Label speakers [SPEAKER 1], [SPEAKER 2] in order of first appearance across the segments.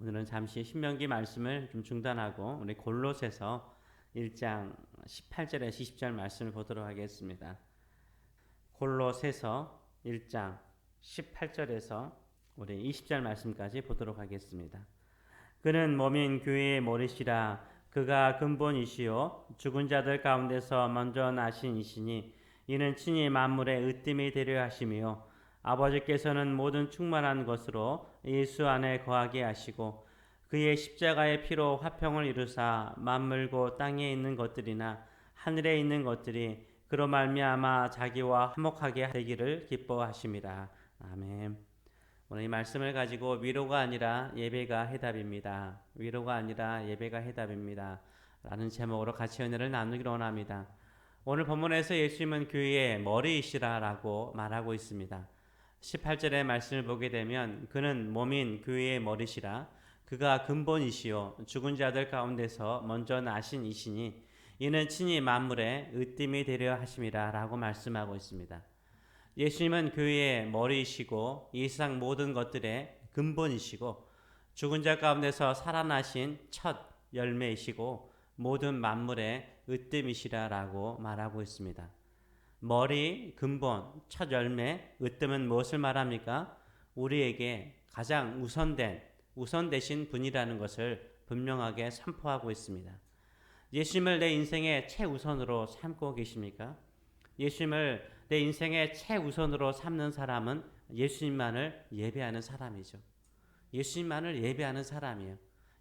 [SPEAKER 1] 오늘은 잠시 신명기 말씀을 좀 중단하고 우리 골로새서 1장 18절에서 20절 말씀을 보도록 하겠습니다. 골로새서 1장 18절에서 우리 20절 말씀까지 보도록 하겠습니다. 그는 몸인 교회의 머리시라. 그가 근본이시요 죽은 자들 가운데서 먼저 나신 이시니 이는 친히 만물의 으뜸이 되려 하심이요 아버지께서는 모든 충만한 것으로 예수 안에 거하게 하시고 그의 십자가의 피로 화평을 이루사 만물고 땅에 있는 것들이나 하늘에 있는 것들이 그로 말미암아 자기와 화목하게 되기를 기뻐하심이라. 아멘. 오늘 이 말씀을 가지고 위로가 아니라 예배가 해답입니다. 위로가 아니라 예배가 해답입니다. 라는 제목으로 같이 은혜를 나누기로 원합니다. 오늘 본문에서 예수님은 교회의 머리이시라라고 말하고 있습니다. 18절의 말씀을 보게 되면 그는 몸인 교회의 머리시라. 그가 근본이시요 죽은 자들 가운데서 먼저 나신 이시니 이는 친히 만물의 으뜸이 되려 하심이라 라고 말씀하고 있습니다. 예수님은 교회의 머리이시고 이 세상 모든 것들의 근본이시고 죽은 자 가운데서 살아나신 첫 열매이시고 모든 만물의 으뜸이시라 라고 말하고 있습니다. 머리, 근본, 첫 열매, 으뜸은 무엇을 말합니까? 우리에게 가장 우선되신 분이라는 것을 분명하게 선포하고 있습니다. 예수님을 내 인생의 최우선으로 삼고 계십니까? 예수님을 내 인생의 최우선으로 삼는 사람은 예수님만을 예배하는 사람이죠. 예수님만을 예배하는 사람이에요.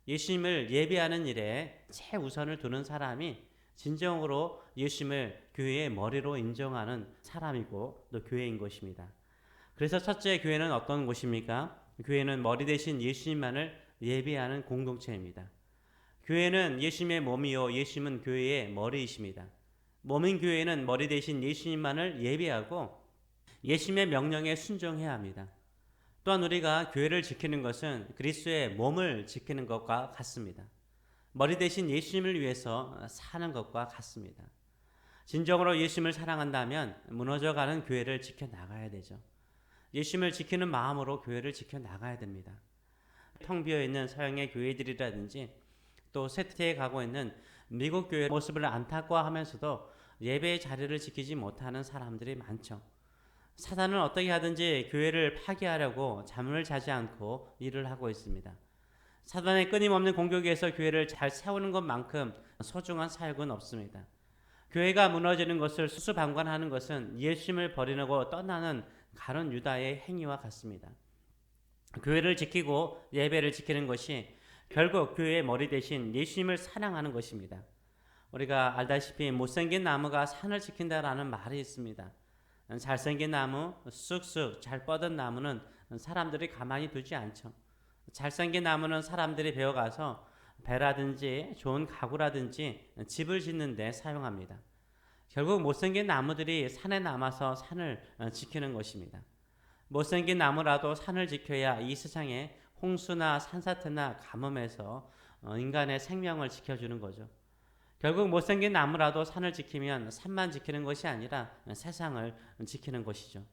[SPEAKER 1] 예수님을 예배하는 일에 최우선을 두는 사람이 진정으로 예수님을 교회의 머리로 인정하는 사람이고 또 교회인 것입니다. 그래서 첫째 교회는 어떤 곳입니까? 교회는 머리 대신 예수님만을 예배하는 공동체입니다. 교회는 예수님의 몸이요 예수님은 교회의 머리이십니다. 몸인 교회는 머리 대신 예수님만을 예배하고 예수님의 명령에 순종해야 합니다. 또한 우리가 교회를 지키는 것은 그리스도의 몸을 지키는 것과 같습니다. 머리 대신 예수님을 위해서 사는 것과 같습니다. 진정으로 예수님을 사랑한다면 무너져가는 교회를 지켜나가야 되죠. 예수님을 지키는 마음으로 교회를 지켜나가야 됩니다. 텅 비어있는 서양의 교회들이라든지 또 쇠퇴해 가고 있는 미국 교회 모습을 안타까워하면서도 예배의 자리를 지키지 못하는 사람들이 많죠. 사단은 어떻게 하든지 교회를 파괴하려고 잠을 자지 않고 일을 하고 있습니다. 사단의 끊임없는 공격에서 교회를 잘 세우는 것만큼 소중한 사역은 없습니다. 교회가 무너지는 것을 수수방관하는 것은 예수님을 버리고 떠나는 가룟 유다의 행위와 같습니다. 교회를 지키고 예배를 지키는 것이 결국 교회의 머리 대신 예수님을 사랑하는 것입니다. 우리가 알다시피 못생긴 나무가 산을 지킨다라는 말이 있습니다. 잘생긴 나무, 쑥쑥 잘 뻗은 나무는 사람들이 가만히 두지 않죠. 잘생긴 나무는 사람들이 베어가서 배라든지 좋은 가구라든지 집을 짓는 데 사용합니다. 결국 못생긴 나무들이 산에 남아서 산을 지키는 것입니다. 못생긴 나무라도 산을 지켜야 이 세상에 홍수나 산사태나 가뭄에서 인간의 생명을 지켜주는 거죠. 결국 못생긴 나무라도 산을 지키면 산만 지키는 것이 아니라 세상을 지키는 것이죠.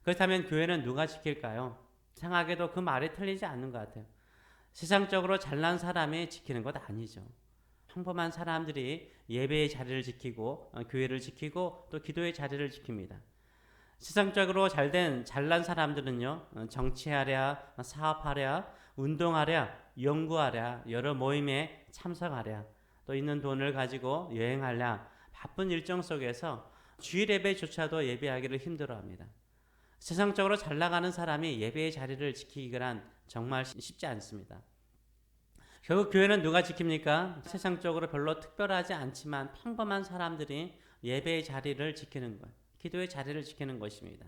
[SPEAKER 1] 그렇다면 교회는 누가 지킬까요? 생각에도 그 말이 틀리지 않는 것 같아요. 세상적으로 잘난 사람이 지키는 것 아니죠. 평범한 사람들이 예배의 자리를 지키고 교회를 지키고 또 기도의 자리를 지킵니다. 세상적으로 잘난 사람들은요, 정치하랴, 사업하랴, 운동하랴, 연구하랴, 여러 모임에 참석하랴, 또 있는 돈을 가지고 여행하랴, 바쁜 일정 속에서 주일 예배조차도 예배하기를 힘들어합니다. 세상적으로 잘 나가는 사람이 예배의 자리를 지키기란 정말 쉽지 않습니다. 결국 교회는 누가 지킵니까? 세상적으로 별로 특별하지 않지만 평범한 사람들이 예배의 자리를 지키는 것, 기도의 자리를 지키는 것입니다.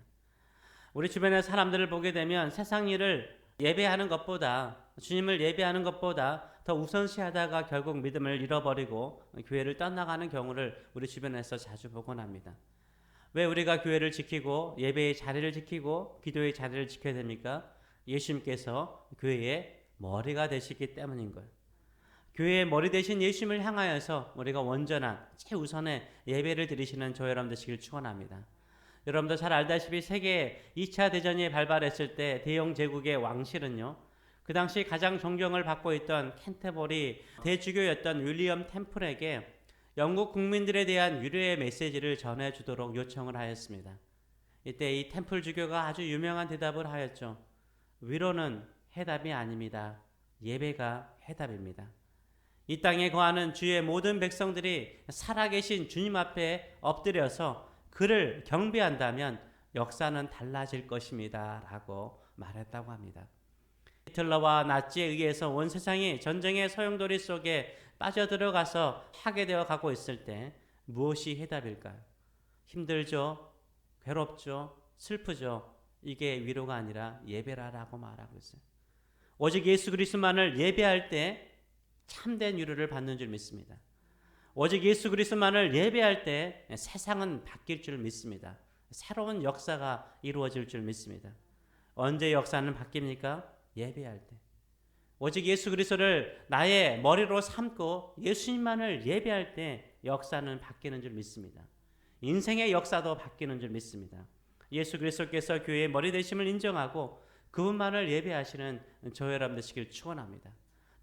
[SPEAKER 1] 우리 주변의 사람들을 보게 되면 세상 일을 예배하는 것보다, 주님을 예배하는 것보다 더 우선시하다가 결국 믿음을 잃어버리고 교회를 떠나가는 경우를 우리 주변에서 자주 보곤 합니다. 왜 우리가 교회를 지키고 예배의 자리를 지키고 기도의 자리를 지켜야 됩니까? 예수님께서 교회의 머리가 되시기 때문인 거예요. 교회의 머리 대신 예수님을 향하여서 우리가 온전한 최우선의 예배를 드리시는 저 여러분 되시길 축원합니다. 여러분도 잘 알다시피 세계 2차 대전이 발발했을 때 대영 제국의 왕실은요, 그 당시 가장 존경을 받고 있던 캔터버리 대주교였던 윌리엄 템플에게 영국 국민들에 대한 위로의 메시지를 전해주도록 요청을 하였습니다. 이때 이 템플 주교가 아주 유명한 대답을 하였죠. 위로는 해답이 아닙니다. 예배가 해답입니다. 이 땅에 거하는 주의 모든 백성들이 살아계신 주님 앞에 엎드려서 그를 경배한다면 역사는 달라질 것입니다. 라고 말했다고 합니다. 히틀러와 나치에 의해서 온 세상이 전쟁의 소용돌이 속에 빠져들어가서 하게 되어 가고 있을 때 무엇이 해답일까요? 힘들죠? 괴롭죠? 슬프죠? 이게 위로가 아니라 예배라라고 말하고 있어요. 오직 예수 그리스도만을 예배할 때 참된 위로를 받는 줄 믿습니다. 오직 예수 그리스도만을 예배할 때 세상은 바뀔 줄 믿습니다. 새로운 역사가 이루어질 줄 믿습니다. 언제 역사는 바뀝니까? 예배할 때. 오직 예수 그리스도를 나의 머리로 삼고 예수님만을 예배할 때 역사는 바뀌는 줄 믿습니다. 인생의 역사도 바뀌는 줄 믿습니다. 예수 그리스도께서 교회의 머리 되심을 인정하고 그분만을 예배하시는 저와 여러분 되시길 축원합니다.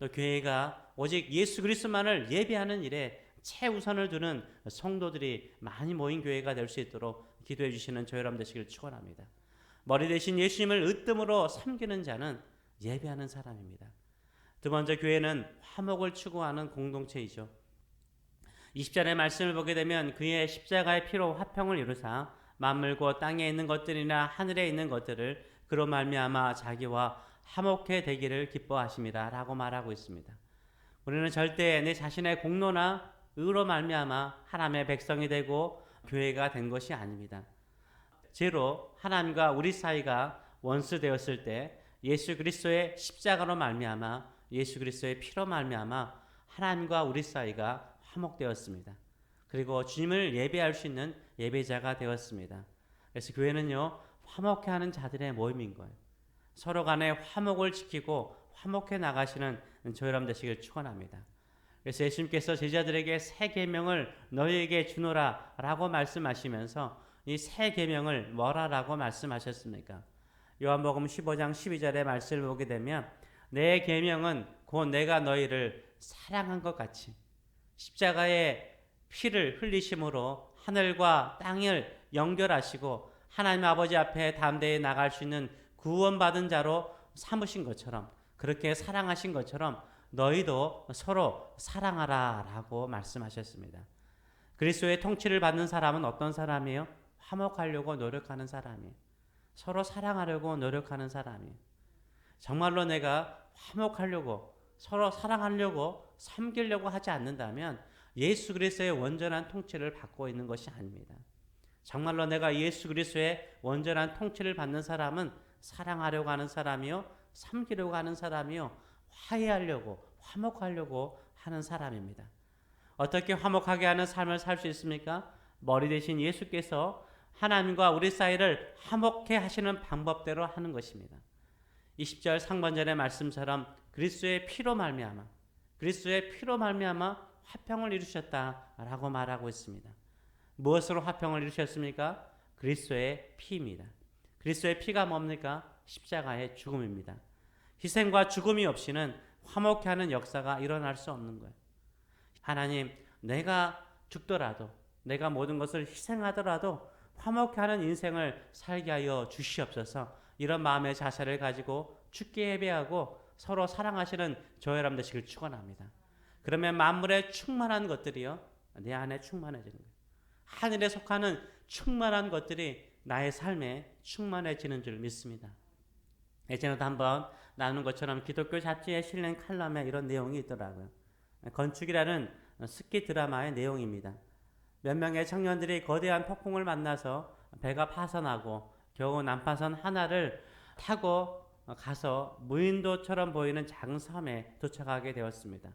[SPEAKER 1] 또 교회가 오직 예수 그리스도만을 예배하는 일에 최우선을 두는 성도들이 많이 모인 교회가 될 수 있도록 기도해 주시는 저와 여러분 되시길 축원합니다. 머리 대신 예수님을 으뜸으로 섬기는 자는 예배하는 사람입니다. 두 번째, 교회는 화목을 추구하는 공동체이죠. 20절의 말씀을 보게 되면 그의 십자가의 피로 화평을 이루사 만물고 땅에 있는 것들이나 하늘에 있는 것들을 그로 말미암아 자기와 화목해 되기를 기뻐하심이라 라고 말하고 있습니다. 우리는 절대 내 자신의 공로나 의로 말미암아 하나님의 백성이 되고 교회가 된 것이 아닙니다. 죄로 하나님과 우리 사이가 원수되었을 때 예수 그리스도의 십자가로 말미암아 예수 그리스도의 피로 말미암아 하나님과 우리 사이가 화목되었습니다. 그리고 주님을 예배할 수 있는 예배자가 되었습니다. 그래서 교회는요, 화목해하는 자들의 모임인 거예요. 서로 간에 화목을 지키고 화목해 나가시는 저희 여러분 되시길 축원합니다. 그래서 예수님께서 제자들에게 새 계명을 너희에게 주노라 라고 말씀하시면서 이 새 계명을 뭐라라고 말씀하셨습니까? 요한복음 15장 12절의 말씀을 보게 되면 내 계명은 곧 내가 너희를 사랑한 것 같이 십자가의 피를 흘리심으로 하늘과 땅을 연결하시고 하나님 아버지 앞에 담대히 나갈 수 있는 구원받은 자로 삼으신 것처럼 그렇게 사랑하신 것처럼 너희도 서로 사랑하라 라고 말씀하셨습니다. 그리스도의 통치를 받는 사람은 어떤 사람이에요? 화목하려고 노력하는 사람이에요. 서로 사랑하려고 노력하는 사람이에요. 정말로 내가 화목하려고 서로 사랑하려고 섬기려고 하지 않는다면 예수 그리스도의 온전한 통치를 받고 있는 것이 아닙니다. 정말로 내가 예수 그리스도의 온전한 통치를 받는 사람은 사랑하려고 하는 사람이요, 섬기려고 하는 사람이요, 화해하려고 화목하려고 하는 사람입니다. 어떻게 화목하게 하는 삶을 살 수 있습니까? 머리 대신 예수께서 하나님과 우리 사이를 화목해 하시는 방법대로 하는 것입니다. 20절 상반절의 말씀처럼 그리스도의 피로 말미암아 화평을 이루셨다라고 말하고 있습니다. 무엇으로 화평을 이루셨습니까? 그리스도의 피입니다. 그리스도의 피가 뭡니까? 십자가의 죽음입니다. 희생과 죽음이 없이는 화목해 하는 역사가 일어날 수 없는 거예요. 하나님, 내가 죽더라도 내가 모든 것을 희생하더라도 화목해 하는 인생을 살게 하여 주시옵소서. 이런 마음의 자세를 가지고 주께 예배하고 서로 사랑하시는 저와 여러분 되시길 축원합니다. 그러면 만물에 충만한 것들이요, 내 안에 충만해지는 거예요. 하늘에 속하는 충만한 것들이 나의 삶에 충만해지는 줄 믿습니다. 예전에도 한번 나눈 것처럼 기독교 잡지에 실린 칼럼에 이런 내용이 있더라고요. 건축이라는 스키 드라마의 내용입니다. 몇 명의 청년들이 거대한 폭풍을 만나서 배가 파선하고 겨우 난파선 하나를 타고 가서 무인도처럼 보이는 작은 섬에 도착하게 되었습니다.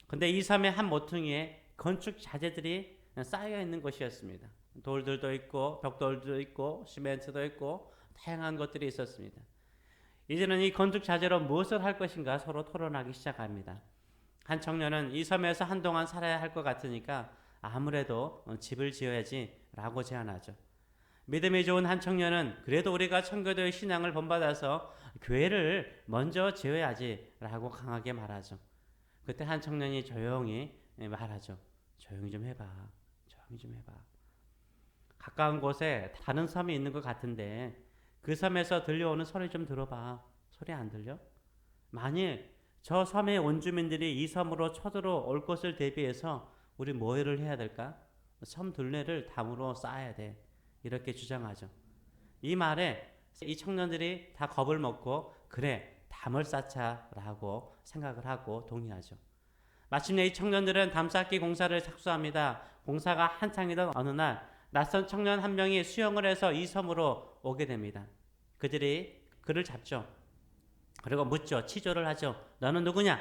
[SPEAKER 1] 근데 이 섬의 한 모퉁이에 건축 자재들이 쌓여 있는 것이었습니다. 돌들도 있고 벽돌도 있고 시멘트도 있고 다양한 것들이 있었습니다. 이제는 이 건축 자재로 무엇을 할 것인가 서로 토론하기 시작합니다. 한 청년은 이 섬에서 한동안 살아야 할 것 같으니까 아무래도 집을 지어야지 라고 제안하죠. 믿음이 좋은 한 청년은 그래도 우리가 청교도의 신앙을 본받아서 교회를 먼저 지어야지라고 강하게 말하죠. 그때 한 청년이 조용히 말하죠. 조용히 좀 해봐. 조용히 좀 해봐. 가까운 곳에 다른 섬이 있는 것 같은데 그 섬에서 들려오는 소리 좀 들어봐. 소리 안 들려? 만일 저 섬의 원주민들이 이 섬으로 쳐들어올 것을 대비해서 우리 뭐를 해야 될까? 섬 둘레를 담으로 쌓아야 돼. 이렇게 주장하죠. 이 말에 이 청년들이 다 겁을 먹고 그래 담을 쌓자라고 생각을 하고 동의하죠. 마침내 이 청년들은 담 쌓기 공사를 착수합니다. 공사가 한창이던 어느 날 낯선 청년 한 명이 수영을 해서 이 섬으로 오게 됩니다. 그들이 그를 잡죠. 그리고 묻죠. 치조를 하죠. 너는 누구냐?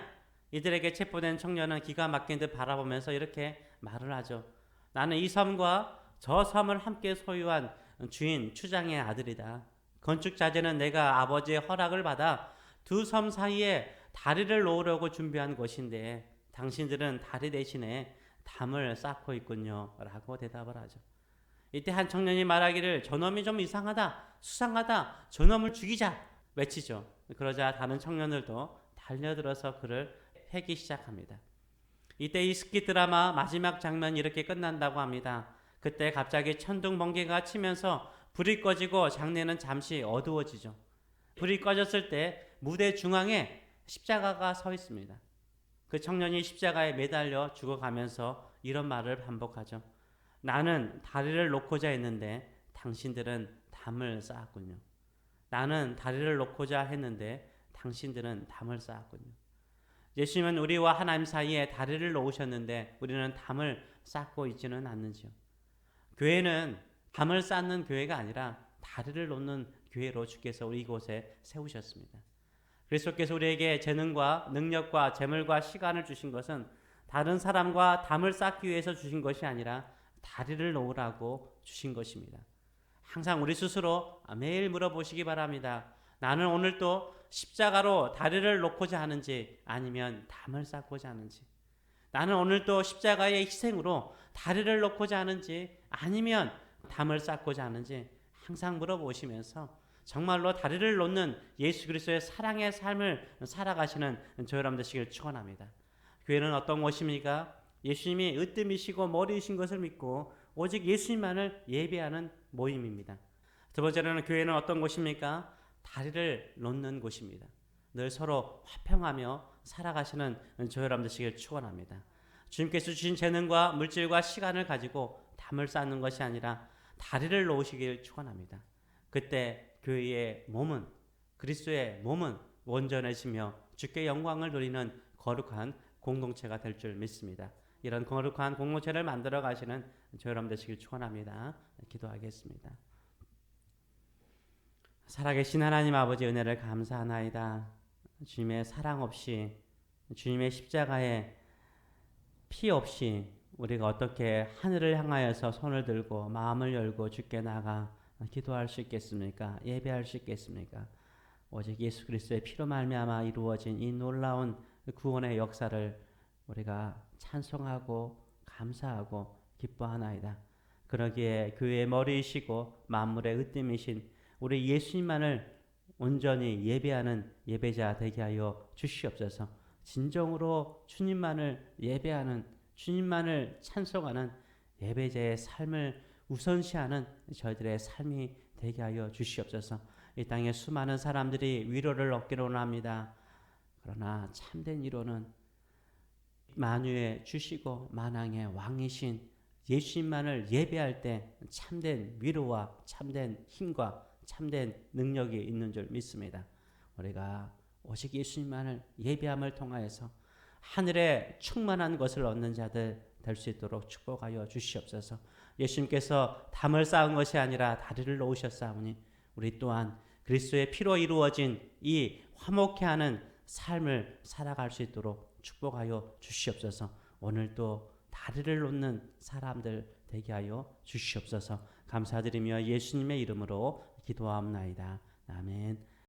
[SPEAKER 1] 이들에게 체포된 청년은 기가 막힌 듯 바라보면서 이렇게 말을 하죠. 나는 이 섬과 저 섬을 함께 소유한 주인 추장의 아들이다. 건축 자재는 내가 아버지의 허락을 받아 두 섬 사이에 다리를 놓으려고 준비한 곳인데 당신들은 다리 대신에 담을 쌓고 있군요. 라고 대답을 하죠. 이때 한 청년이 말하기를 저놈이 좀 이상하다, 수상하다, 저놈을 죽이자 외치죠. 그러자 다른 청년들도 달려들어서 그를 패기 시작합니다. 이때 이 스키 드라마 마지막 장면이 이렇게 끝난다고 합니다. 그때 갑자기 천둥 번개가 치면서 불이 꺼지고 장례는 잠시 어두워지죠. 불이 꺼졌을 때 무대 중앙에 십자가가 서 있습니다. 그 청년이 십자가에 매달려 죽어가면서 이런 말을 반복하죠. 나는 다리를 놓고자 했는데 당신들은 담을 쌓았군요. 나는 다리를 놓고자 했는데 당신들은 담을 쌓았군요. 예수님은 우리와 하나님 사이에 다리를 놓으셨는데 우리는 담을 쌓고 있지는 않는지요. 교회는 담을 쌓는 교회가 아니라 다리를 놓는 교회로 주께서 우리 이곳에 세우셨습니다. 그리스도께서 우리에게 재능과 능력과 재물과 시간을 주신 것은 다른 사람과 담을 쌓기 위해서 주신 것이 아니라 다리를 놓으라고 주신 것입니다. 항상 우리 스스로 매일 물어보시기 바랍니다. 나는 오늘 또 십자가로 다리를 놓고자 하는지 아니면 담을 쌓고자 하는지, 나는 오늘 또 십자가의 희생으로 다리를 놓고자 하는지 아니면 담을 쌓고자 하는지 항상 물어보시면서 정말로 다리를 놓는 예수 그리스도의 사랑의 삶을 살아가시는 저 여러분 되시길 축원합니다. 교회는 어떤 곳입니까? 예수님이 으뜸이시고 머리이신 것을 믿고 오직 예수님만을 예배하는 모임입니다. 두 번째로는 교회는 어떤 곳입니까? 다리를 놓는 곳입니다. 늘 서로 화평하며 살아가시는 저 여러분 되시길 축원합니다. 주님께서 주신 재능과 물질과 시간을 가지고 담을 쌓는 것이 아니라 다리를 놓으시길 축원합니다. 그때 교회의 몸은, 그리스도의 몸은 온전해지며 주께 영광을 돌리는 거룩한 공동체가 될 줄 믿습니다. 이런 거룩한 공동체를 만들어 가시는 저 여러분 되시길 축원합니다. 기도하겠습니다. 살아계신 하나님 아버지 은혜를 감사하나이다. 주님의 사랑 없이, 주님의 십자가에 피 없이 우리가 어떻게 하늘을 향하여서 손을 들고 마음을 열고 주께 나가 기도할 수 있겠습니까? 예배할 수 있겠습니까? 오직 예수 그리스도의 피로 말미암아 이루어진 이 놀라운 구원의 역사를 우리가 찬송하고 감사하고 기뻐하나이다. 그러기에 교회의 머리이시고 만물의 으뜸이신 우리 예수님만을 온전히 예배하는 예배자 되게 하여 주시옵소서. 진정으로 주님만을 예배하는, 주님만을 찬송하는 예배자의 삶을 우선시하는 저희들의 삶이 되게 하여 주시옵소서. 이 땅에 수많은 사람들이 위로를 얻기를 원합니다. 그러나 참된 위로는 만유의 주시고 만왕의 왕이신 예수님만을 예배할 때 참된 위로와 참된 힘과 참된 능력이 있는 줄 믿습니다. 우리가 오직 예수님만을 예배함을 통하여서 하늘에 충만한 것을 얻는 자들 될 수 있도록 축복하여 주시옵소서. 예수님께서 담을 쌓은 것이 아니라 다리를 놓으셨사오니 우리 또한 그리스도의 피로 이루어진 이 화목해 하는 삶을 살아갈 수 있도록 축복하여 주시옵소서. 오늘도 다리를 놓는 사람들 되게 하여 주시옵소서. 감사드리며 예수님의 이름으로 기도하옵나이다. 아멘.